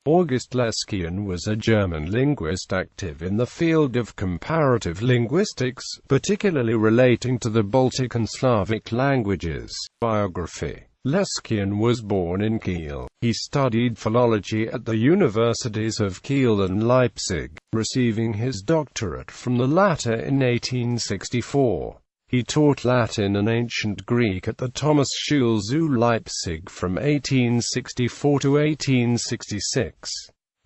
August Leskien was a German linguist active in the field of comparative linguistics, particularly relating to the Baltic and Slavic languages. Biography. Leskien was born in Kiel. He studied philology at the universities of Kiel and Leipzig, receiving his doctorate from the latter in 1864. He taught Latin and Ancient Greek at the Thomas Schule zu Leipzig from 1864 to 1866.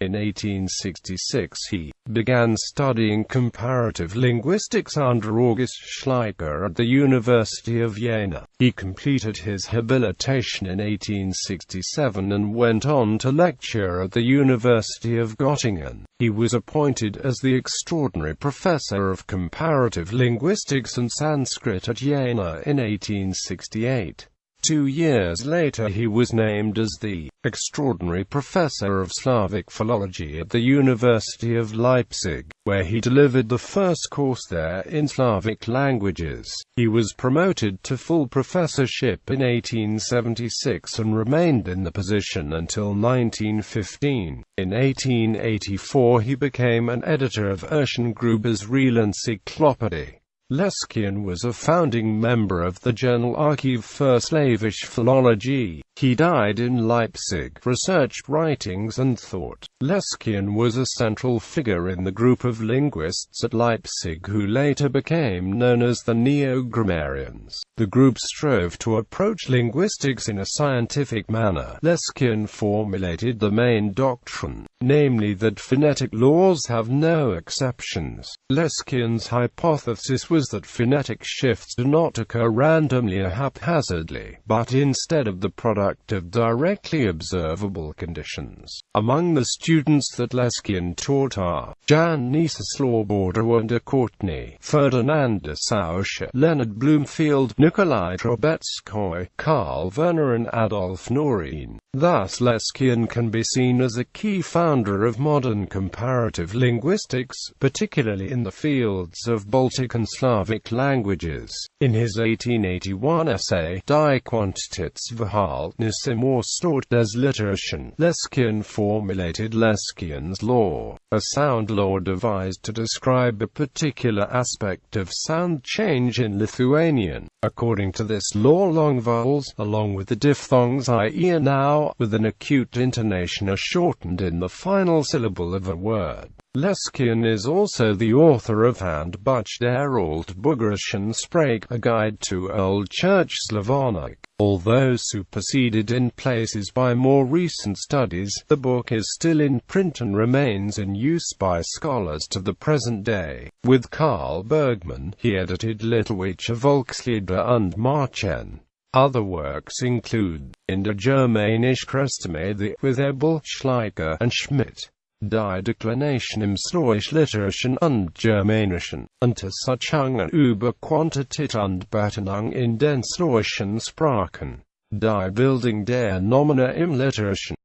In 1866 he began studying comparative linguistics under August Streitberg at the University of Jena. He completed his habilitation in 1867 and went on to lecture at the University of Göttingen. He was appointed as the extraordinary professor of comparative linguistics and Sanskrit at Jena in 1868. 2 years later he was named as the extraordinary professor of Slavic philology at the University of Leipzig, where he delivered the first course there in Slavic languages. He was promoted to full professorship in 1876 and remained in the position until 1915. In 1884 he became an editor of Urschengruber's Real-Encyclopädie. Leskien was a founding member of the journal Archiv für Slavische Philologie. He died in Leipzig, researched writings and thought. Leskien was a central figure in the group of linguists at Leipzig who later became known as the Neo-Grammarians. The group strove to approach linguistics in a scientific manner. Leskien formulated the main doctrine, namely that phonetic laws have no exceptions. Leskien's hypothesis was that phonetic shifts do not occur randomly or haphazardly, but instead of the product of directly observable conditions. Among the students that Leskien taught are Jan Sloboda and Courtney, Ferdinand de Saussure, Leonard Bloomfield, Nikolai Trubetskoy, Karl Werner and Adolf Noreen. Thus Leskien can be seen as a key founder of modern comparative linguistics, particularly in the fields of Baltic and Slavic languages. In his 1881 essay, Die Quantitätsverhältnisse im Ausdruck des Literischen, Leskien formulated Leskien's law, a sound law devised to describe a particular aspect of sound change in Lithuanian. According to this law, long vowels, along with the diphthongs I-e and now, with an acute intonation, are shortened in the final syllable of a word. Leskien is also the author of Handbuch der Altbürgerlichen Sprache, a guide to Old Church Slavonic. Although superseded in places by more recent studies, the book is still in print and remains in use by scholars to the present day. With Karl Bergmann, he edited Litauische Volkslieder und Märchen. Other works include In der Germanische Christmade with Ebel, Schleicher, and Schmidt, Die Deklination im Slawischen und Germanischen, Untersuchungen über Quantität und Betonung in den slawischen Sprachen, Die Bildung der Nomina im Literischen.